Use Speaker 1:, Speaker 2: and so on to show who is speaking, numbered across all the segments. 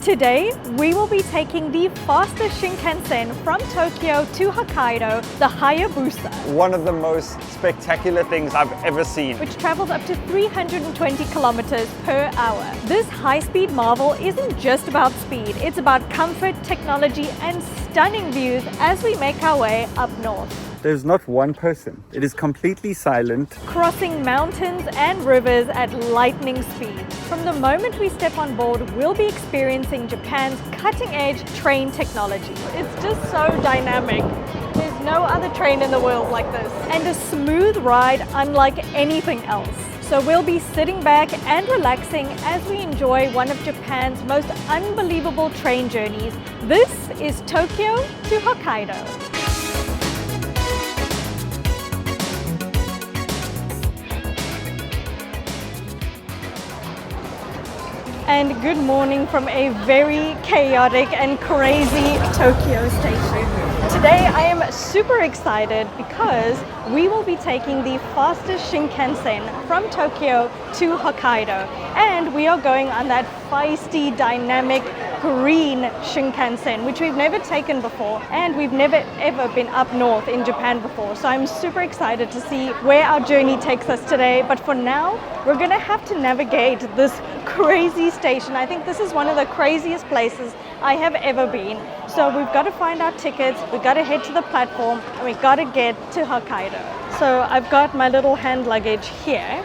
Speaker 1: Today, we will be taking the fastest Shinkansen from Tokyo to Hokkaido, the Hayabusa,
Speaker 2: One of the most spectacular things I've ever seen.
Speaker 1: which travels up to 320 kilometers per hour. This high-speed marvel isn't just about speed, it's about comfort, technology, and stunning views as we make our way up north.
Speaker 2: There's not one person. It is completely silent.
Speaker 1: Crossing mountains and rivers at lightning speed. From the moment we step on board, we'll be experiencing Japan's cutting-edge train technology. It's just so dynamic. There's no other train in the world like this. And a smooth ride unlike anything else. So we'll be sitting back and relaxing as we enjoy one of Japan's most unbelievable train journeys. This is Tokyo to Hokkaido. And good morning from a very chaotic and crazy Tokyo station. Today I am super excited because we will be taking the fastest Shinkansen from Tokyo to Hokkaido. And we are going on that feisty, dynamic, green Shinkansen, which we've never taken before, and we've never ever been up north in Japan before. So I'm super excited to see where our journey takes us today. But for now, we're gonna have to navigate this crazy station. I think this is one of the craziest places I have ever been. So we've got to find our tickets, we've got to head to the platform, and we've got to get to Hokkaido. So I've got my little hand luggage here,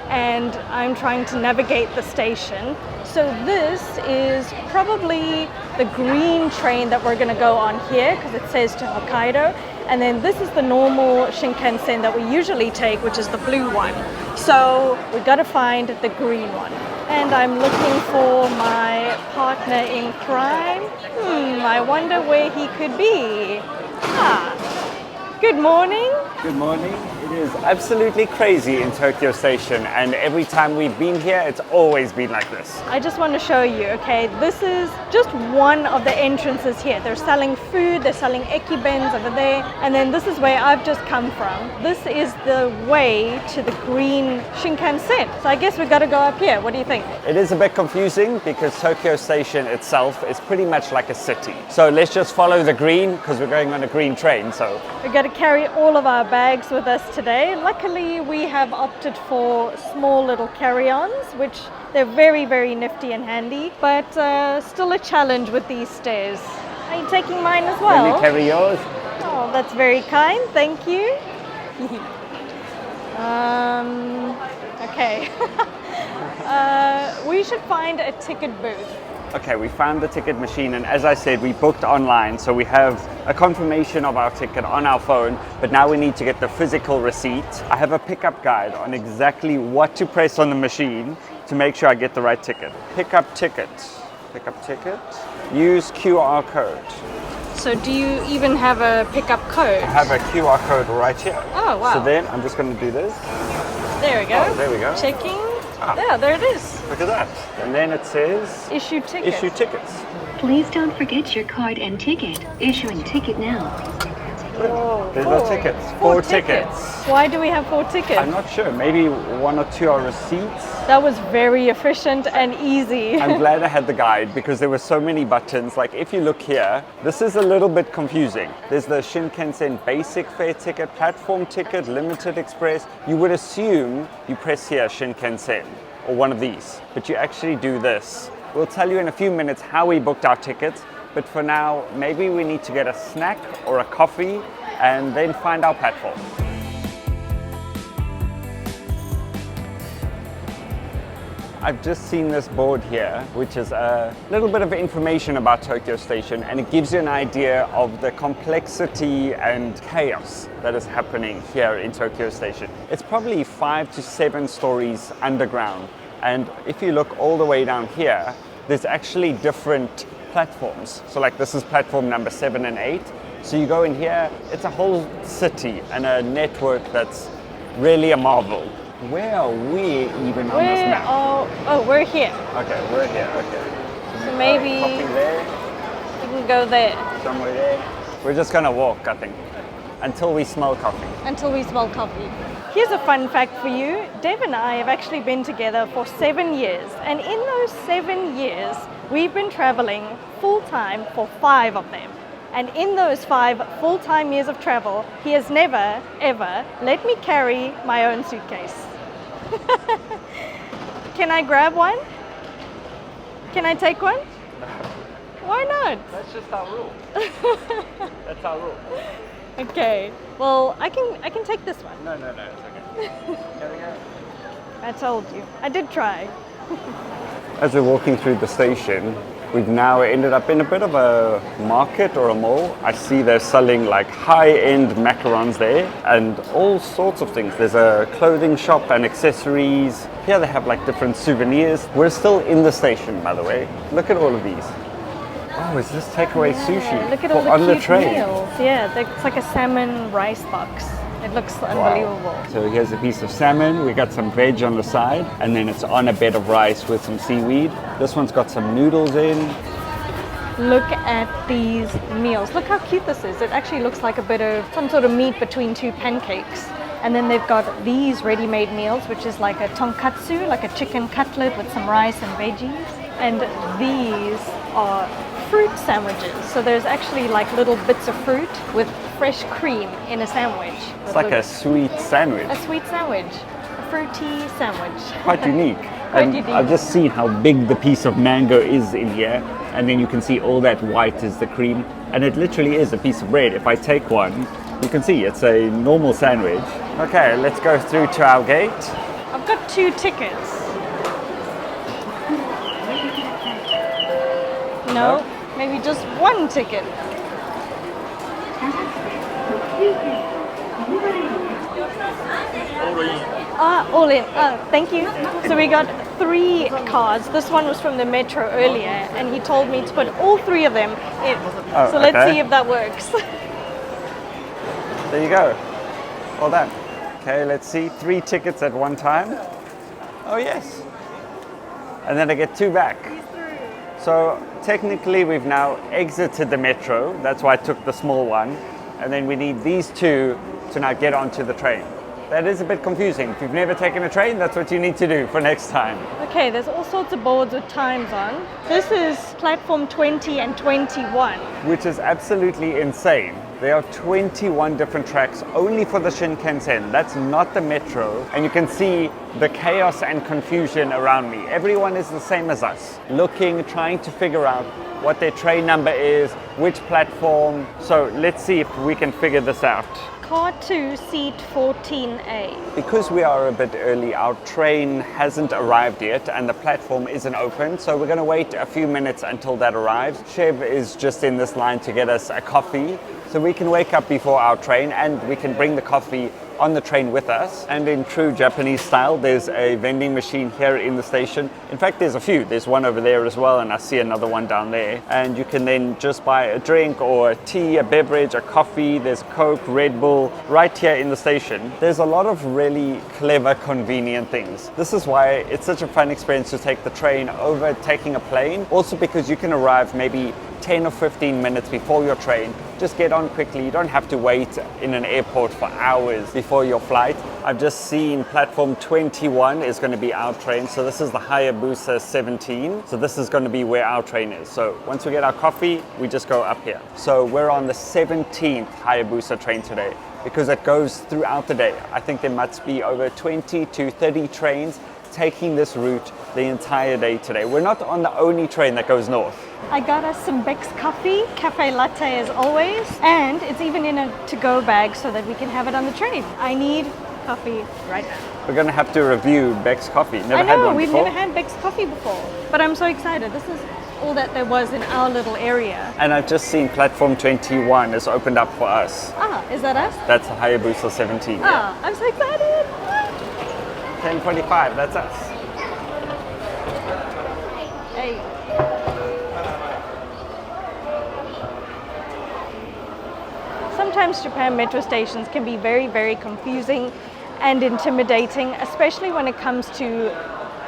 Speaker 1: and I'm trying to navigate the station. So this is probably the green train that we're going to go on here because it says to Hokkaido. And then this is the normal Shinkansen that we usually take, which is the blue one. So we've got to find the green one. And I'm looking for my partner in crime. I wonder where he could be. Good morning.
Speaker 2: Good morning. It is absolutely crazy in Tokyo Station, and every time we've been here, it's always been like this.
Speaker 1: I just want to show you, okay, this is just one of the entrances here. They're selling food, they're selling ekibens over there, and then this is where I've just come from. This is the way to the green Shinkansen. So I guess we've got to go up here. What do you think?
Speaker 2: It is a bit confusing because Tokyo Station itself is pretty much like a city. So let's just follow the green because we're going on a green train. So
Speaker 1: We've got to carry all of our bags with us today. Luckily, we have opted for small little carry-ons, which they're very, very nifty and handy, but still a challenge with these stairs. Are you taking mine as well?
Speaker 2: Will you carry yours?
Speaker 1: Oh, that's very kind. Thank you. Okay. We should find a ticket booth.
Speaker 2: Okay, we found the ticket machine, and as I said, we booked online, so we have a confirmation of our ticket on our phone, but now we need to get the physical receipt. I have a pickup guide on exactly what to press on the machine to make sure I get the right ticket. Pick up ticket, use QR code.
Speaker 1: So do you even have a pickup code?
Speaker 2: I have a QR code right here.
Speaker 1: Oh, wow.
Speaker 2: So then I'm just going to do this.
Speaker 1: There we go.
Speaker 2: Oh, there we go.
Speaker 1: Checking. Yeah, there it is.
Speaker 2: Look at that. And then it says
Speaker 1: Issue tickets.
Speaker 2: issue tickets.
Speaker 3: Please don't forget your card and ticket. Issuing ticket now.
Speaker 1: Whoa,
Speaker 2: There's no tickets. Four tickets.
Speaker 1: Why do we have 4 tickets?
Speaker 2: I'm not sure. Maybe 1 or 2 are receipts.
Speaker 1: That was very efficient and easy.
Speaker 2: I'm glad I had the guide because there were so many buttons. Like if you look here, this is a little bit confusing. There's the Shinkansen basic fare ticket, platform ticket, limited express. You would assume you press here Shinkansen or one of these, but you actually do this. We'll tell you in a few minutes how we booked our tickets, but for now, maybe we need to get a snack or a coffee and then find our platform. I've just seen this board here, which is a little bit of information about Tokyo Station, and it gives you an idea of the complexity and chaos that is happening here in Tokyo Station. It's probably 5 to 7 stories underground, and if you look all the way down here, there's actually different platforms. So like this is platform number 7 and 8. So you go in here, it's a whole city and a network that's really a marvel. Where are we even on this map?
Speaker 1: Oh, we're here.
Speaker 2: Okay, we're here, okay.
Speaker 1: So maybe
Speaker 2: Coffee there,
Speaker 1: we can go there
Speaker 2: somewhere there. We're just gonna walk, I think, until we smell coffee.
Speaker 1: until we smell coffee. Here's a fun fact for you. Dave and I have actually been together for 7 years. And in those 7 years, We've been traveling full-time for 5 of them. And in those 5 full-time years of travel, he has never, ever let me carry my own suitcase. Can I grab one? Can I take one? Why not?
Speaker 2: That's just our rule. That's our rule.
Speaker 1: Okay, well, I can take this one.
Speaker 2: No, it's okay. Here we go.
Speaker 1: I told you. I did try.
Speaker 2: As we're walking through the station, we've now ended up in a bit of a market or a mall. I see they're selling like high-end macarons there and all sorts of things. There's a clothing shop and accessories. Here they have like different souvenirs. We're still in the station, by the way. Look at all of these. Oh, is this takeaway sushi?
Speaker 1: Look at all
Speaker 2: on
Speaker 1: the
Speaker 2: the
Speaker 1: cute
Speaker 2: tray?
Speaker 1: meals. Yeah, it's like a salmon rice box. It looks unbelievable.
Speaker 2: Wow. So here's a piece of salmon, we got some veg on the side, and then it's on a bed of rice with some seaweed. This one's got some noodles in.
Speaker 1: Look at these meals. Look how cute this is. It actually looks like a bit of some sort of meat between 2 pancakes. And then they've got these ready-made meals, which is like a tonkatsu, like a chicken cutlet with some rice and veggies. And these are fruit sandwiches. So there's actually like little bits of fruit with fresh cream in a sandwich.
Speaker 2: It's like a sweet sandwich.
Speaker 1: A sweet sandwich. A fruity sandwich.
Speaker 2: Quite unique.
Speaker 1: Quite
Speaker 2: And
Speaker 1: unique.
Speaker 2: I've just seen how big the piece of mango is in here. And then you can see all that white is the cream. And it literally is a piece of bread. If I take one, you can see it's a normal sandwich. Okay, let's go through to our gate.
Speaker 1: I've got 2 tickets. No, maybe just 1 ticket. All in. Thank you. So we got 3 cards. This one was from the metro earlier, and he told me to put all 3 of them in.
Speaker 2: Oh,
Speaker 1: so let's
Speaker 2: okay.
Speaker 1: see if that works.
Speaker 2: There you go. Well done. Okay, let's see. 3 tickets at one time. Oh, yes. And then I get 2 back. So technically we've now exited the metro. That's why I took the small one. And then we need these 2 to now get onto the train. That is a bit confusing. If you've never taken a train, that's what you need to do for next time.
Speaker 1: Okay, there's all sorts of boards with times on. This is platform 20 and 21.
Speaker 2: Which is absolutely insane. There are 21 different tracks only for the Shinkansen. That's not the metro. And you can see the chaos and confusion around me. Everyone is the same as us, looking, trying to figure out what their train number is, which platform. So let's see if we can figure this out.
Speaker 1: Car 2, seat 14A.
Speaker 2: Because we are a bit early, our train hasn't arrived yet and the platform isn't open, so we're going to wait a few minutes until that arrives. Chev is just in this line to get us a coffee, so we can wake up before our train and we can bring the coffee on the train with us. And in true Japanese style, there's a vending machine here in the station. In fact, there's a few. There's one over there as well, and I see another one down there. And you can then just buy a drink or a tea, a beverage, a coffee. There's Coke, Red Bull, right here in the station. There's a lot of really clever, convenient things. This is why it's such a fun experience to take the train over taking a plane. Also because you can arrive maybe 10 or 15 minutes before your train. Just get on quickly. You don't have to wait in an airport for hours before your flight. I've just seen platform 21 is going to be our train. So this is the Hayabusa 17. So this is going to be where our train is. So once we get our coffee, we just go up here. So we're on the 17th Hayabusa train today because it goes throughout the day. I think there must be over 20 to 30 trains taking this route the entire day today. We're not on the only train that goes north.
Speaker 1: I got us some Beck's coffee, cafe latte as always, and it's even in a to-go bag so that we can have it on the train. I need coffee right now.
Speaker 2: We're going to have to review Beck's coffee. Never
Speaker 1: I
Speaker 2: had
Speaker 1: know,
Speaker 2: one
Speaker 1: we've
Speaker 2: before.
Speaker 1: never had Beck's coffee before, but I'm so excited. This is all that there was in our little area.
Speaker 2: And I've just seen platform 21 is opened up for us.
Speaker 1: Ah, is that us?
Speaker 2: That's the Hayabusa 17.
Speaker 1: Ah, I'm so excited.
Speaker 2: 10:45, that's us.
Speaker 1: Hey. Sometimes Japan metro stations can be very, very confusing and intimidating, especially when it comes to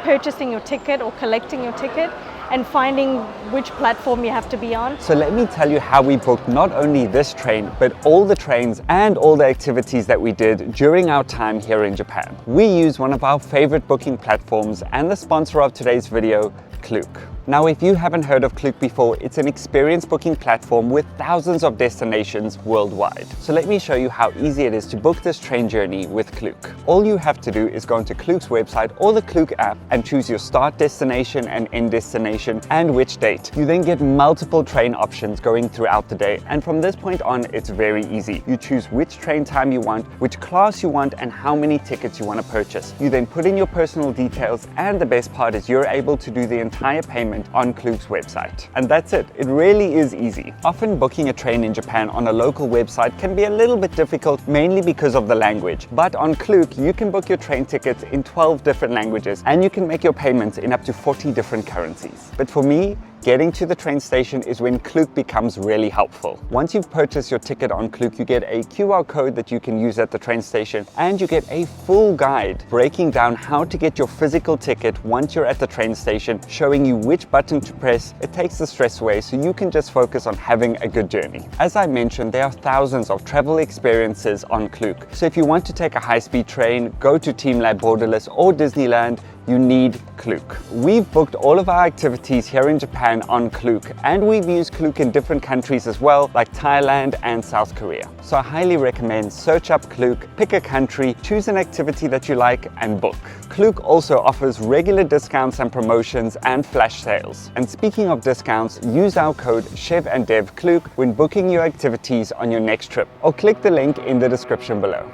Speaker 1: purchasing your ticket or collecting your ticket and finding which platform you have to be on.
Speaker 2: So let me tell you how we booked not only this train, but all the trains and all the activities that we did during our time here in Japan. We use one of our favorite booking platforms and the sponsor of today's video, Klook. Now, if you haven't heard of Klook before, it's an experience booking platform with thousands of destinations worldwide. So let me show you how easy it is to book this train journey with Klook. All you have to do is go onto Klook's website or the Klook app and choose your start destination and end destination and which date. You then get multiple train options going throughout the day, and from this point on it's very easy. You choose which train time you want, which class you want, and how many tickets you want to purchase. You then put in your personal details, and the best part is you're able to do the entire payment on Klook's website. And that's it. It really is easy. Often booking a train in Japan on a local website can be a little bit difficult, mainly because of the language. But on Klook, you can book your train tickets in 12 different languages, and you can make your payments in up to 40 different currencies. But for me, getting to the train station is when Klook becomes really helpful. Once you've purchased your ticket on Klook, you get a QR code that you can use at the train station, and you get a full guide breaking down how to get your physical ticket once you're at the train station, showing you which button to press. It takes the stress away so you can just focus on having a good journey. As I mentioned, there are thousands of travel experiences on Klook. So if you want to take a high-speed train, go to Team Lab Borderless or Disneyland, you need Klook. We've booked all of our activities here in Japan on Klook, and we've used Klook in different countries as well, like Thailand and South Korea. So I highly recommend search up Klook, pick a country, choose an activity that you like, and book. Klook also offers regular discounts and promotions and flash sales. And speaking of discounts, use our code CHEV&DEV when booking your activities on your next trip, or click the link in the description below.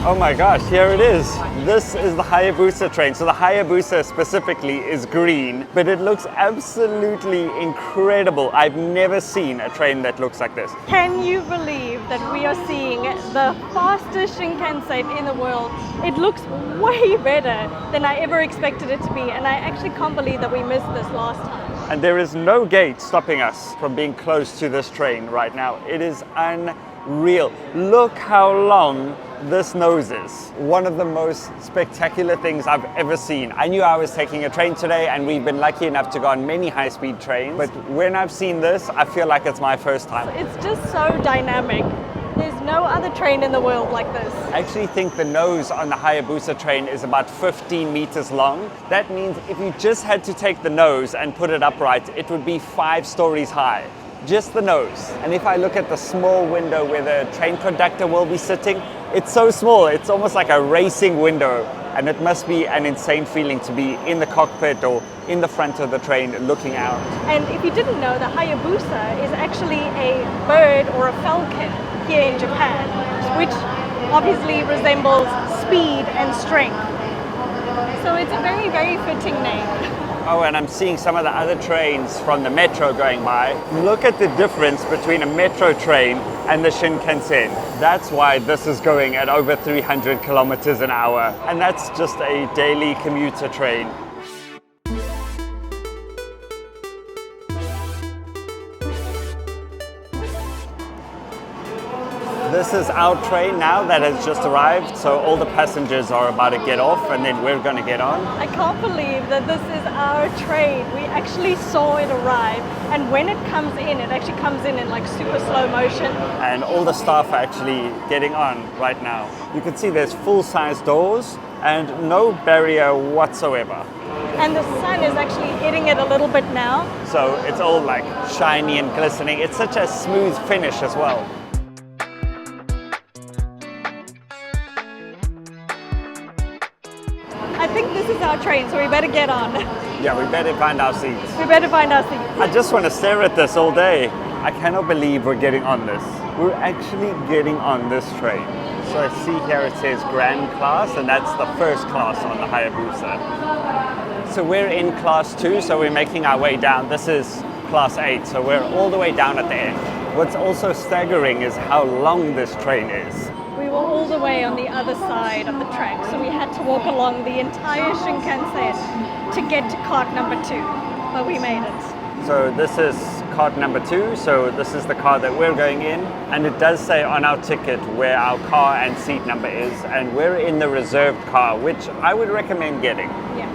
Speaker 2: Oh my gosh, here it is. This is the Hayabusa train. So the Hayabusa specifically is green, but it looks absolutely incredible. I've never seen a train that looks like this.
Speaker 1: Can you believe that we are seeing the fastest Shinkansen in the world? It looks way better than I ever expected it to be, and I actually can't believe that we missed this last time.
Speaker 2: And there is no gate stopping us from being close to this train right now. It is unreal. Look how long this nose is. One of the most spectacular things I've ever seen. I knew I was taking a train today, and we've been lucky enough to go on many high-speed trains, but when I've seen this, I feel like it's my first time.
Speaker 1: It's just so dynamic. There's no other train in the world like this.
Speaker 2: I actually think the nose on the Hayabusa train is about 15 meters long. That means if you just had to take the nose and put it upright, it would be 5 stories high. Just the nose. And if I look at the small window where the train conductor will be sitting, it's so small, it's almost like a racing window, and it must be an insane feeling to be in the cockpit or in the front of the train looking out.
Speaker 1: And if you didn't know, the Hayabusa is actually a bird or a falcon here in Japan, which obviously resembles speed and strength. So it's a very, very fitting name.
Speaker 2: Oh, and I'm seeing some of the other trains from the metro going by. Look at the difference between a metro train and the Shinkansen. That's why this is going at over 300 kilometers an hour. And that's just a daily commuter train. This is our train now that has just arrived, so all the passengers are about to get off, and then we're going to get on.
Speaker 1: I can't believe that this is our train. We actually saw it arrive, and when it comes in, it actually comes in like super slow motion.
Speaker 2: And all the staff are actually getting on right now. You can see there's full-size doors and no barrier whatsoever.
Speaker 1: And the sun is actually hitting it a little bit now.
Speaker 2: So it's all like shiny and glistening. It's such a smooth finish as well.
Speaker 1: I think this is our train, so we better get on.
Speaker 2: Yeah, we better find our seats.
Speaker 1: We better find our seats.
Speaker 2: I just want to stare at this all day. I cannot believe we're getting on this. We're actually getting on this train. So I see here it says Grand Class, and that's the first class on the Hayabusa. So we're in Class 2, so we're making our way down. This is Class 8, so we're all the way down at the end. What's also staggering is how long this train is.
Speaker 1: We were all the way on the other side of the track, so we had to walk along the entire Shinkansen to get to cart number 2, but we made it.
Speaker 2: So this is cart number 2, so this is the car that we're going in, and it does say on our ticket where our car and seat number is, and we're in the reserved car, which I would recommend getting.
Speaker 1: Yeah,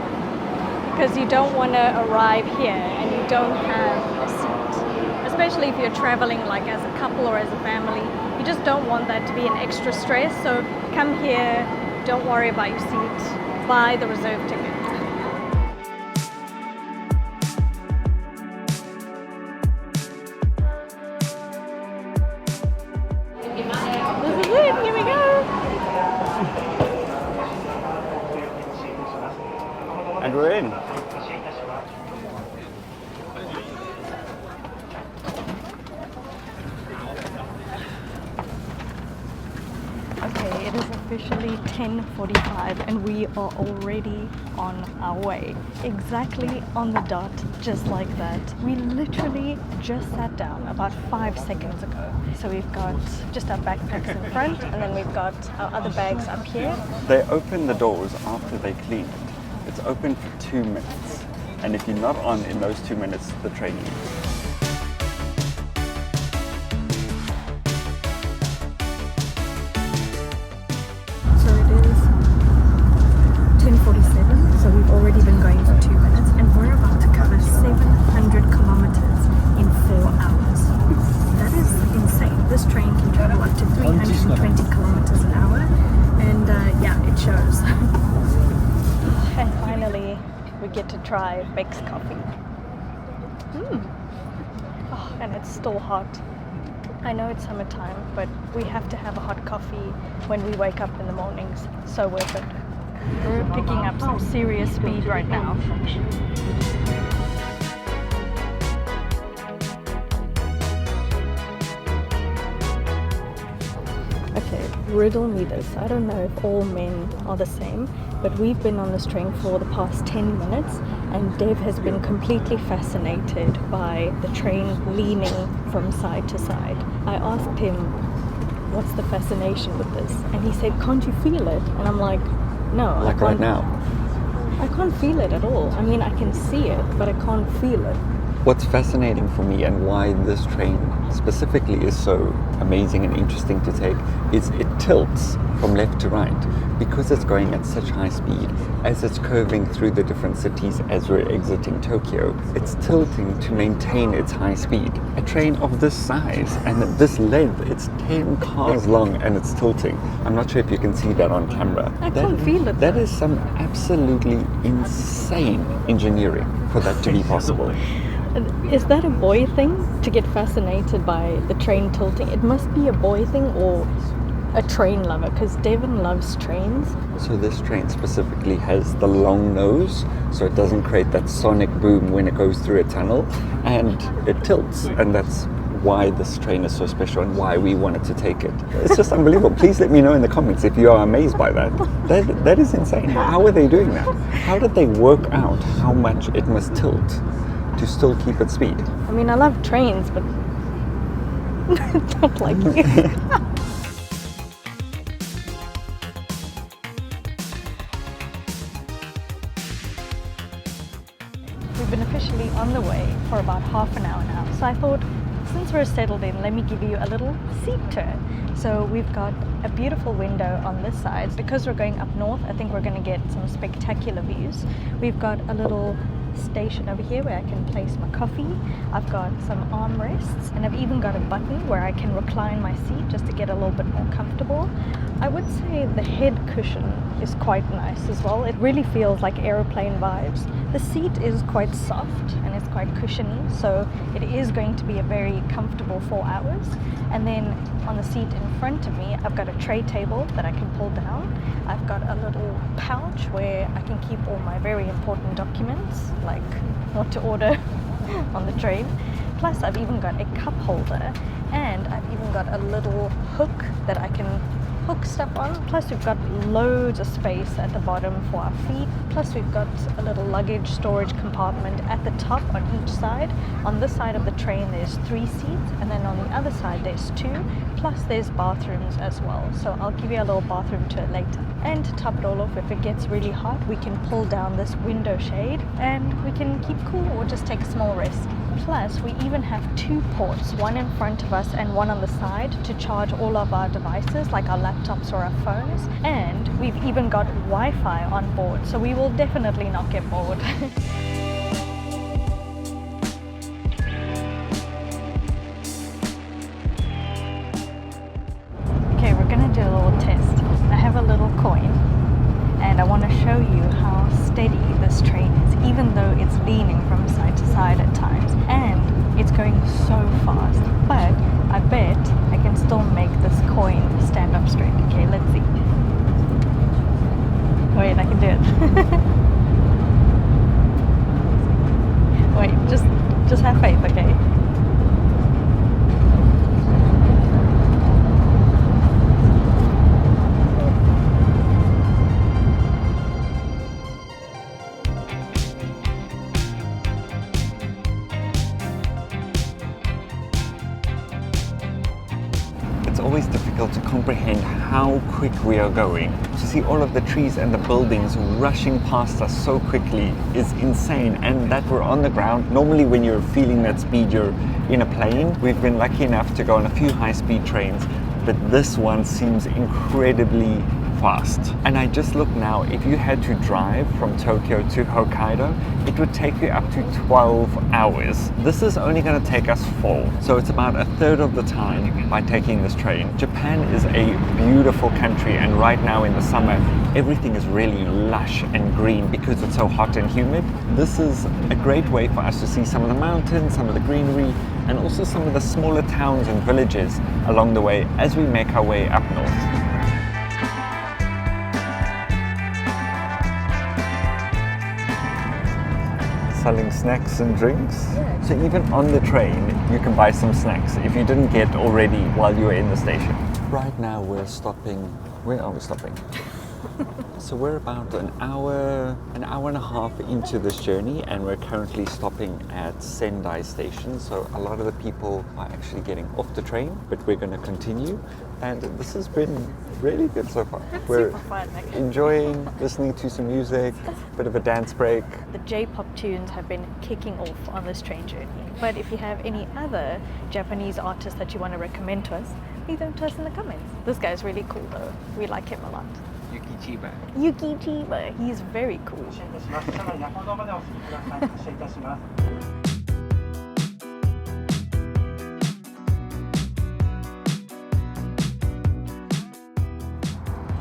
Speaker 1: because you don't want to arrive here and you don't have a seat, especially if you're traveling like as a couple or as a family. You just don't want that to be an extra stress. So come here, don't worry about your seat, buy the reserved ticket. This is it, here we go.
Speaker 2: And we're in.
Speaker 1: Okay, it is officially 10:45 and we are already on our way. Exactly on the dot, just like that. We literally just sat down about 5 seconds ago. So we've got just our backpacks in front and then we've got our other bags up here.
Speaker 2: They open the doors after they clean it. It's open for 2 minutes. And if you're not on in those 2 minutes, the train leaves.
Speaker 1: So it is 10:47, so we've already been going for 2 minutes and we're about to cover 700 kilometers in 4 hours. That is insane. This train can travel up to 320 kilometers an hour and yeah, it shows. And finally, we get to try Beck's coffee. Oh, and it's still hot. I know it's summertime, but we have to have a hot coffee when we wake up in the mornings. So worth it. We're picking up some serious speed right now. Okay, riddle me this. I don't know if all men are the same, but we've been on this train for the past 10 minutes and Dev has been completely fascinated by the train leaning from side to side. I asked him, what's the fascination with this? And he said, can't you feel it? And I'm like, no.
Speaker 2: Like right now.
Speaker 1: I can't feel it at all. I mean, I can see it, but I can't feel it.
Speaker 2: What's fascinating for me and why this train specifically is so amazing and interesting to take is it tilts from left to right because it's going at such high speed. As it's curving through the different cities as we're exiting Tokyo, it's tilting to maintain its high speed. A train of this size and this length, it's 10 cars long and it's tilting. I'm not sure if you can see that on camera.
Speaker 1: I can't feel it.
Speaker 2: That is some absolutely insane engineering for that to be possible.
Speaker 1: Is that a boy thing to get fascinated by the train tilting? It must be a boy thing or a train lover because Devon loves trains.
Speaker 2: So this train specifically has the long nose so it doesn't create that sonic boom when it goes through a tunnel and it tilts, and that's why this train is so special and why we wanted to take it. It's just unbelievable. Please let me know in the comments if you are amazed by that. That is insane. How are they doing that? How did they work out how much it must tilt to still keep its speed?
Speaker 1: I mean, I love trains, but not like you. We've been officially on the way for about half an hour now, so I thought, since we're settled in, let me give you a little seat tour. So we've got a beautiful window on this side. Because we're going up north, I think we're going to get some spectacular views. We've got a little station over here where I can place my coffee. I've got some armrests and I've even got a button where I can recline my seat just to get a little bit more comfortable. I would say the head cushion is quite nice as well. It really feels like aeroplane vibes. The seat is quite soft and it's quite cushiony, so it is going to be a very comfortable 4 hours. And then on the seat in front of me, I've got a tray table that I can pull down. I've got a little pouch where I can keep all my very important documents, like what to order on the train. Plus I've even got a cup holder and I've even got a little hook that I can hook stuff on. Plus we've got loads of space at the bottom for our feet. Plus we've got a little luggage storage compartment at the top on each side. On this side of the train there's 3 seats and then on the other side there's 2. Plus there's bathrooms as well. So I'll give you a little bathroom tour later. And to top it all off, if it gets really hot, we can pull down this window shade and we can keep cool or just take a small rest. Plus, we even have 2 ports, one in front of us and one on the side to charge all of our devices like our laptops or our phones. And we've even got Wi-Fi on board, so we will definitely not get bored. coin, and I want to show you how steady this train is, even though it's leaning from side to side at times, and it's going so fast. But I bet I can still make this coin stand up straight. Okay, let's see. Wait, I can do it. Wait, just have faith, okay?
Speaker 2: It's always difficult to comprehend how quick we are going. To see all of the trees and the buildings rushing past us so quickly is insane, and that we're on the ground. Normally when you're feeling that speed, you're in a plane. We've been lucky enough to go on a few high-speed trains, but this one seems incredibly fast. And I just look now, if you had to drive from Tokyo to Hokkaido, it would take you up to 12 hours. This is only going to take us 4, so it's about a third of the time by taking this train. Japan is a beautiful country, and right now in the summer everything is really lush and green because it's so hot and humid. This is a great way for us to see some of the mountains, some of the greenery, and also some of the smaller towns and villages along the way as we make our way up north. Selling snacks and drinks. Yeah. So even on the train you can buy some snacks if you didn't get already while you were in the station. Right now we're stopping. Where are we stopping? So we're about an hour and a half into this journey, and we're currently stopping at Sendai station. So a lot of the people are actually getting off the train, but we're going to continue. And this has been really good so far. We're
Speaker 1: super fun,
Speaker 2: enjoying listening to some music, bit of a dance break.
Speaker 1: The J-pop tunes have been kicking off on this train journey. But if you have any other Japanese artists that you want to recommend to us, leave them to us in the comments. This guy's really cool though. We like him a lot. Yuki Chiba, he's very cool.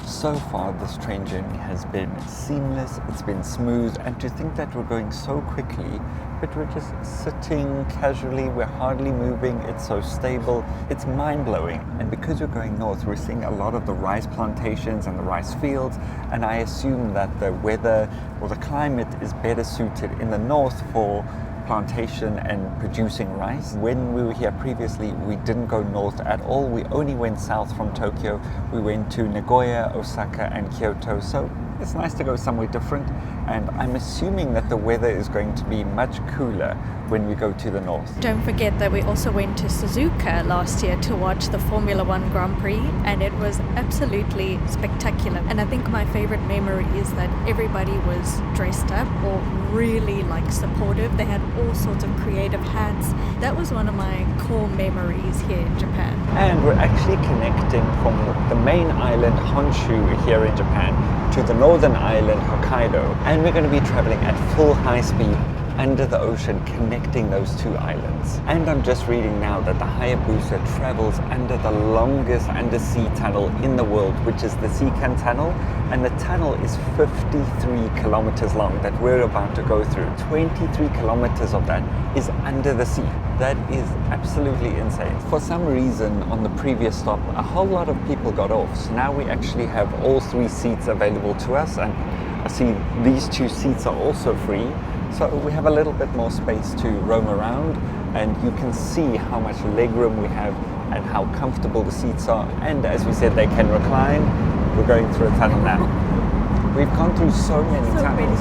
Speaker 2: So far this train journey has been seamless, it's been smooth, and to think that we're going so quickly, but we're just sitting casually, we're hardly moving, it's so stable, it's mind-blowing. And because we're going north, we're seeing a lot of the rice plantations and the rice fields, and I assume that the weather or the climate is better suited in the north for plantation and producing rice. When we were here previously, we didn't go north at all. We only went south from Tokyo. We went to Nagoya, Osaka and Kyoto. So it's nice to go somewhere different, and I'm assuming that the weather is going to be much cooler when we go to the north.
Speaker 1: Don't forget that we also went to Suzuka last year to watch the Formula One Grand Prix, and it was absolutely spectacular. And I think my favorite memory is that everybody was dressed up or really supportive. They had all sorts of creative hats. That was one of my core memories here in Japan.
Speaker 2: And we're actually connecting from the main island Honshu here in Japan to the northern island Hokkaido, and we're going to be traveling at full high speed under the ocean, connecting those two islands. And I'm just reading now that the Hayabusa travels under the longest undersea tunnel in the world, which is the Shinkansen tunnel, and the tunnel is 53 kilometers long that we're about to go through. 23 kilometers of that is under the sea. That is absolutely insane. For some reason on the previous stop, a whole lot of people got off, so now we actually have all 3 seats available to us, and I see these 2 seats are also free. So we have a little bit more space to roam around, and you can see how much legroom we have and how comfortable the seats are. And as we said, they can recline. We're going through a tunnel now. We've gone through so many tunnels.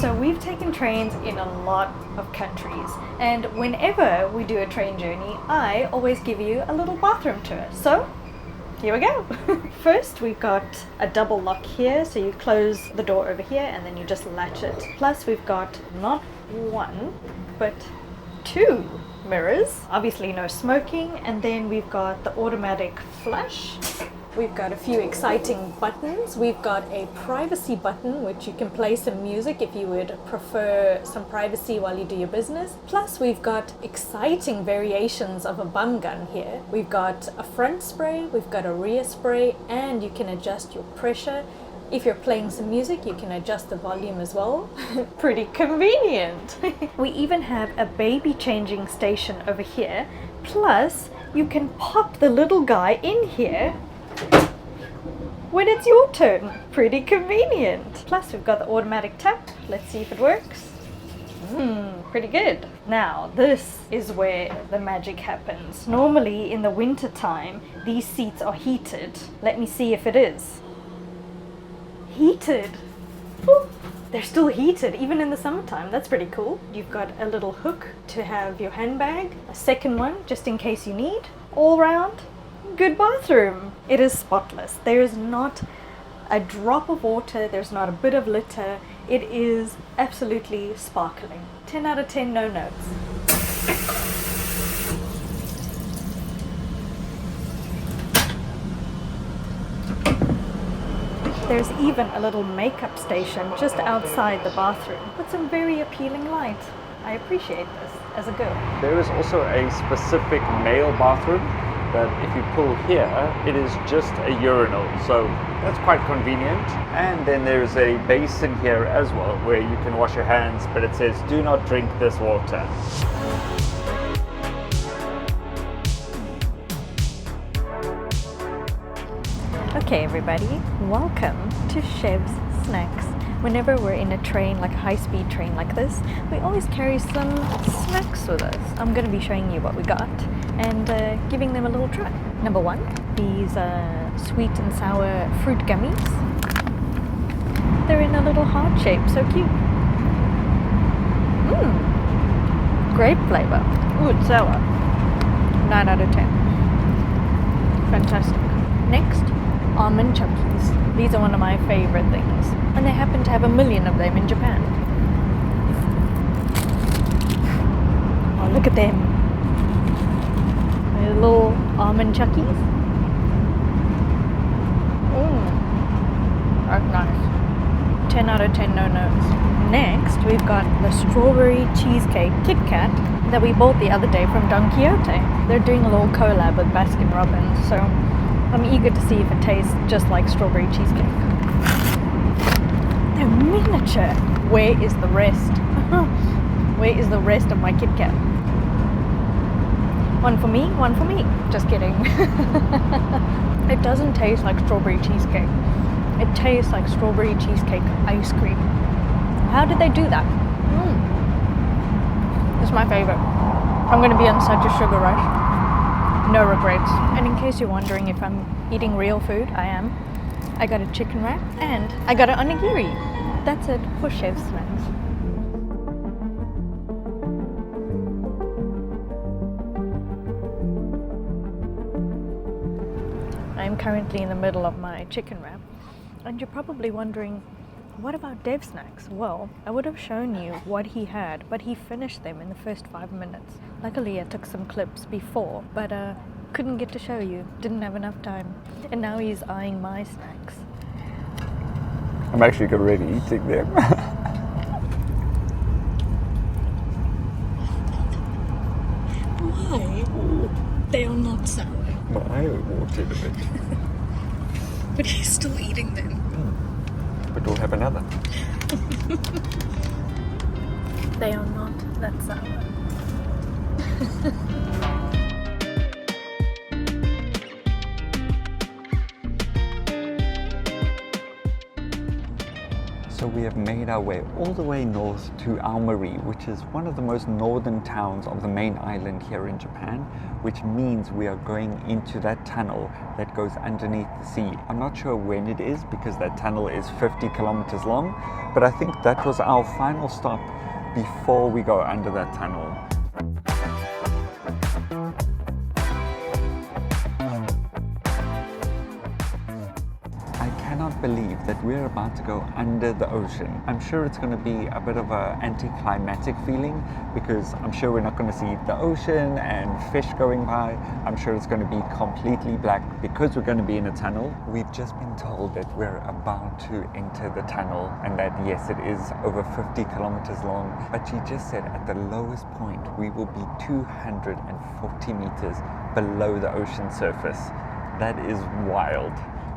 Speaker 1: So we've taken trains in a lot of countries, and whenever we do a train journey, I always give you a little bathroom tour. So here we go. First we've got a double lock here, so you close the door over here and then you just latch it. Plus we've got not 1 but 2 mirrors, obviously no smoking, and then we've got the automatic flush We've got a few exciting buttons. We've got a privacy button, which you can play some music if you would prefer some privacy while you do your business. Plus, we've got exciting variations of a bum gun here. We've got a front spray, we've got a rear spray, and you can adjust your pressure. If you're playing some music, you can adjust the volume as well. Pretty convenient. We even have a baby changing station over here. Plus, you can pop the little guy in here when it's your turn. Pretty convenient. Plus, we've got the automatic tap. Let's see if it works. Pretty good. Now, this is where the magic happens. Normally, in the winter time, these seats are heated. Let me see if it is. Heated. Ooh, they're still heated even in the summertime. That's pretty cool. You've got a little hook to have your handbag, a second one just in case you need. All round, good bathroom. It is spotless. There is not a drop of water, there's not a bit of litter. It is absolutely sparkling. 10 out of 10, no notes. There's even a little makeup station just outside the bathroom with some very appealing light. I appreciate this as a girl.
Speaker 2: There is also a specific male bathroom that if you pull here, it is just a urinal. So that's quite convenient. And then there's a basin here as well where you can wash your hands, but it says do not drink this water.
Speaker 1: Okay everybody, welcome to Chef's Snacks. Whenever we're in a train, like a high-speed train like this, we always carry some snacks with us. I'm going to be showing you what we got and giving them a little try. Number one, these sweet and sour fruit gummies. They're in a little heart shape, so cute. Grape flavor. Ooh, it's sour. 9 out of 10. Fantastic. Next, almond chunkies. These are one of my favorite things, and they happen to have 1 million of them in Japan. Oh, look at them. They're little almond chunkies. That's nice. 10 out of 10, no notes. Next, we've got the strawberry cheesecake Kit Kat that we bought the other day from Don Quixote. They're doing a little collab with Baskin Robbins, so I'm eager to see if it tastes just like strawberry cheesecake. They're miniature. Where is the rest? Where is the rest of my Kit Kat? One for me, one for me. Just kidding. It doesn't taste like strawberry cheesecake. It tastes like strawberry cheesecake ice cream. How did they do that? It's my favorite. I'm going to be on such a sugar rush. No regrets. And in case you're wondering if I'm eating real food, I am. I got a chicken wrap and I got an onigiri. That's it for Chef's Snacks. I'm currently in the middle of my chicken wrap, and you're probably wondering, what about Dev's snacks? Well, I would have shown you what he had, but he finished them in the first 5 minutes. Luckily, I took some clips before, but couldn't get to show you. Didn't have enough time. And now he's eyeing my snacks.
Speaker 2: I'm actually already eating them.
Speaker 1: Why? They are not sour.
Speaker 2: My eye watered a bit.
Speaker 1: But he's still eating them.
Speaker 2: But we'll have another.
Speaker 1: They are not that sour.
Speaker 2: So we have made our way all the way north to Aomori, which is one of the most northern towns of the main island here in Japan, which means we are going into that tunnel that goes underneath the sea. I'm not sure when it is because that tunnel is 50 kilometers long, but I think that was our final stop before we go under that tunnel. I cannot believe that we're about to go under the ocean. I'm sure it's going to be a bit of an anticlimactic feeling because I'm sure we're not going to see the ocean and fish going by. I'm sure it's going to be completely black because we're going to be in a tunnel. We've just been told that we're about to enter the tunnel and that yes, it is over 50 kilometers long, but she just said at the lowest point we will be 240 meters below the ocean surface. That is wild.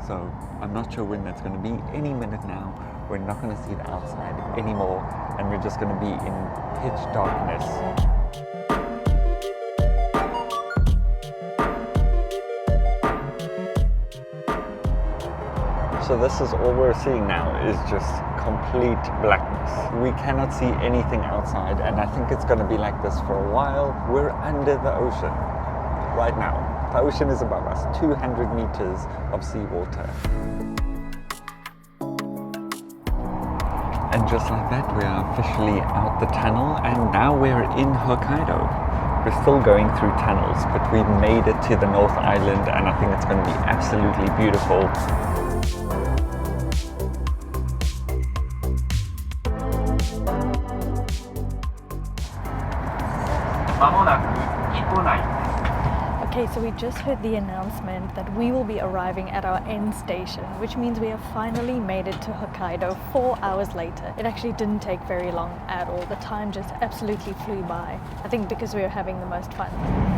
Speaker 2: So I'm not sure when that's going to be. Any minute now, we're not going to see the outside anymore, and we're just going to be in pitch darkness. So this is all we're seeing now is just complete blackness. We cannot see anything outside, and I think it's going to be like this for a while. We're under the ocean right now. The ocean is above us, 200 meters of seawater. And just like that, we are officially out the tunnel, and now we're in Hokkaido. We're still going through tunnels, but we've made it to the North Island, and I think it's going to be absolutely beautiful.
Speaker 1: Okay, so we just heard the announcement that we will be arriving at our end station, which means we have finally made it to Hokkaido 4 hours later. It actually didn't take very long at all. The time just absolutely flew by. I think because we were having the most fun.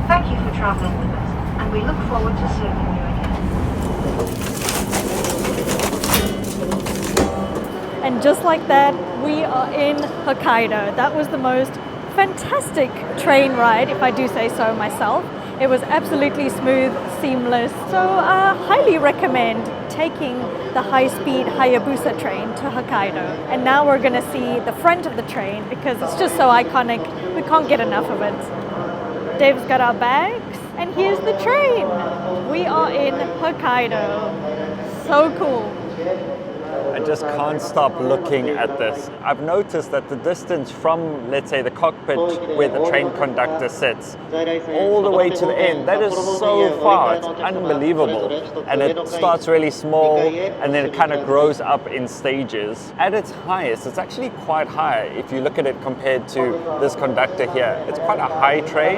Speaker 3: Thank you for traveling with us, and we look forward to serving you again.
Speaker 1: And just like that, we are in Hokkaido. That was the most fantastic train ride, if I do say so myself. It was absolutely smooth, seamless. So I highly recommend taking the high-speed Hayabusa train to Hokkaido. And now we're gonna see the front of the train because it's just so iconic. We can't get enough of it. Dave's got our bags, and here's the train. We are in Hokkaido. So cool.
Speaker 2: I just can't stop looking at this. I've noticed that the distance from, let's say, the cockpit where the train conductor sits, all the way to the end, that is so far. It's unbelievable. And it starts really small, and then it kind of grows up in stages. At its highest, it's actually quite high if you look at it compared to this conductor here. It's quite a high train,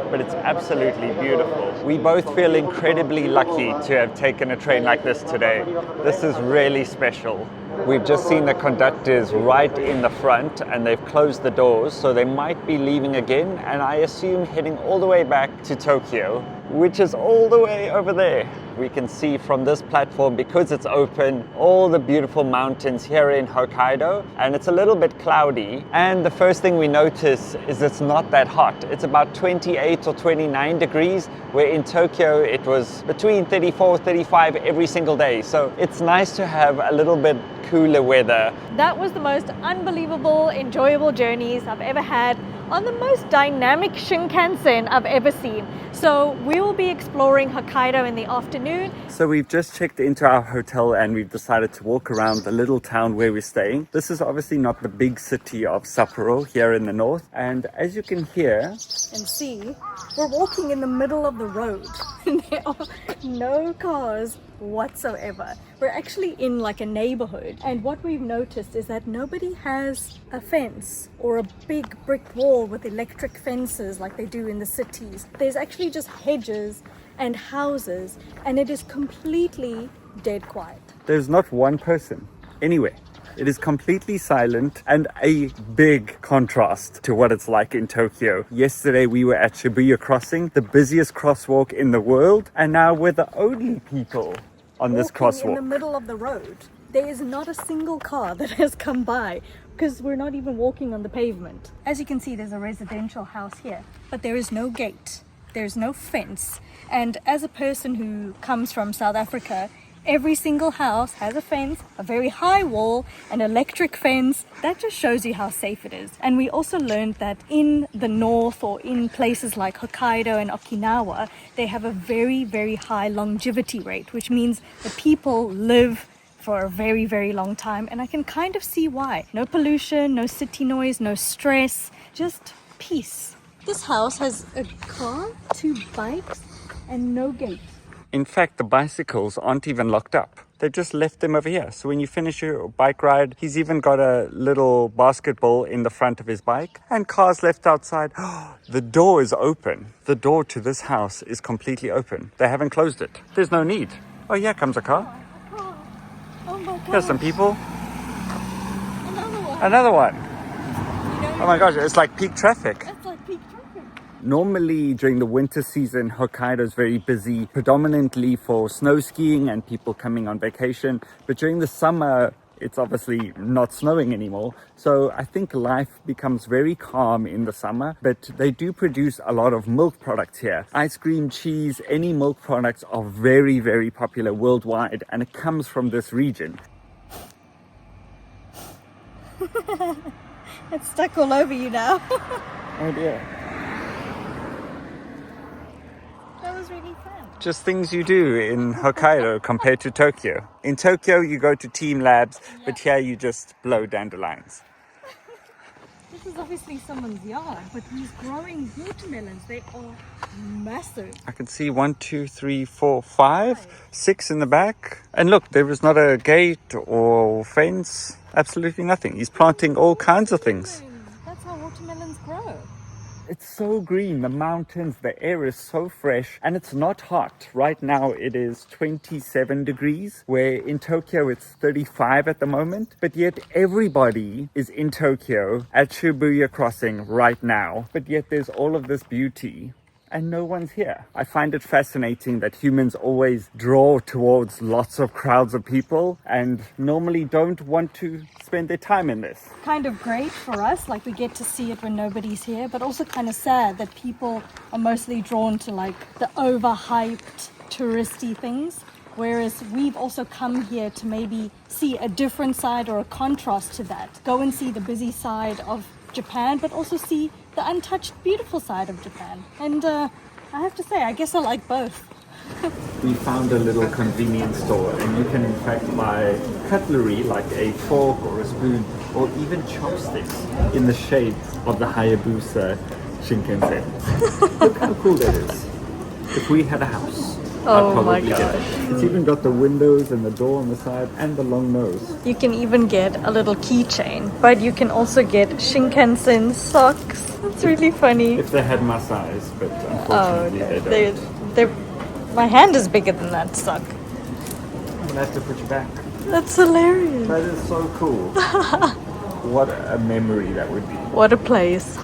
Speaker 2: but it's absolutely beautiful. We both feel incredibly lucky to have taken a train like this today. This is really special. We've just seen the conductors right in the front, and they've closed the doors, so they might be leaving again, and I assume heading all the way back to Tokyo, which is all the way over there. We can see from this platform, because it's open, all the beautiful mountains here in Hokkaido, and it's a little bit cloudy. And the first thing we notice is it's not that hot. It's about 28 or 29 degrees, where in Tokyo it was between 34, 35 every single day. So it's nice to have a little bit cooler weather.
Speaker 1: That was the most unbelievable, enjoyable journeys I've ever had on the most dynamic Shinkansen I've ever seen. So we will be exploring Hokkaido in the afternoon.
Speaker 2: So we've just checked into our hotel and we've decided to walk around the little town where we're staying. This is obviously not the big city of Sapporo here in the north. And as you can hear
Speaker 1: and see, we're walking in the middle of the road. There are no cars whatsoever. We're actually in like a neighborhood, and what we've noticed is that nobody has a fence or a big brick wall with electric fences like they do in the cities. There's actually just hedges and houses, and it is completely dead quiet.
Speaker 2: There's not one person anywhere. It is completely silent, and a big contrast to what it's like in Tokyo. Yesterday we were at Shibuya Crossing, the busiest crosswalk in the world, and now we're the only people on this crosswalk.
Speaker 1: In the middle of the road. There is not a single car that has come by because we're not even walking on the pavement. As you can see, there's a residential house here, but there is no gate, there's no fence. And as a person who comes from South Africa, every single house has a fence, a very high wall, an electric fence. That just shows you how safe it is. And we also learned that in the north, or in places like Hokkaido and Okinawa, they have a very, very high longevity rate, which means the people live for a very, very long time. And I can kind of see why. No pollution, no city noise, no stress, just peace. This house has a car, 2 bikes, and no gate.
Speaker 2: In fact, the bicycles aren't even locked up. They've just left them over here. So when you finish your bike ride, he's even got a little basketball in the front of his bike and cars left outside. The door is open. The door to this house is completely open. They haven't closed it. There's no need. Oh, here comes a car.
Speaker 1: Oh my god.
Speaker 2: Here's some people.
Speaker 1: Another one.
Speaker 2: Another one.
Speaker 1: You know,
Speaker 2: Oh my gosh, it's like peak traffic.
Speaker 1: that's like peak traffic.
Speaker 2: Normally during the winter season, Hokkaido is very busy, predominantly for snow skiing and people coming on vacation. But during the summer, it's obviously not snowing anymore. So I think life becomes very calm in the summer, but they do produce a lot of milk products here. Ice cream, cheese, any milk products are very, very popular worldwide, and it comes from this region.
Speaker 1: It's stuck all over you now.
Speaker 2: Oh dear.
Speaker 1: That was really fun.
Speaker 2: Just things you do in Hokkaido compared to Tokyo. In Tokyo, you go to team labs, but here you just blow dandelions.
Speaker 1: This is obviously someone's yard, but he's growing watermelons. They are massive.
Speaker 2: I can see 1, 2, 3, 4, 5, 6 in the back. And look, there is not a gate or fence, absolutely nothing. He's planting all kinds of things.
Speaker 1: That's how watermelons grow.
Speaker 2: It's so green, the mountains, the air is so fresh, and it's not hot. Right now it is 27 degrees, where in Tokyo it's 35 at the moment. But yet everybody is in Tokyo at Shibuya Crossing right now. But yet there's all of this beauty and no one's here. I find it fascinating that humans always draw towards lots of crowds of people and normally don't want to spend their time in this.
Speaker 1: Kind of great for us, like we get to see it when nobody's here, but also kind of sad that people are mostly drawn to like the overhyped touristy things, whereas we've also come here to maybe see a different side or a contrast to that. Go and see the busy side of Japan, but also see the untouched, beautiful side of Japan. And I have to say, I guess I like both.
Speaker 2: We found a little convenience store, and you can in fact buy cutlery like a fork or a spoon or even chopsticks in the shape of the Hayabusa Shinkansen. Look how cool that is. If we had a house, I'd probably get it. It's even got the windows and the door on the side and the long nose.
Speaker 1: You can even get a little keychain, but you can also get Shinkansen socks. It's really funny.
Speaker 2: If they had my size, but unfortunately they don't.
Speaker 1: My hand is bigger than that sock.
Speaker 2: I'm gonna have to put you back.
Speaker 1: That's hilarious.
Speaker 2: That is so cool. What a memory that would be.
Speaker 1: What a place.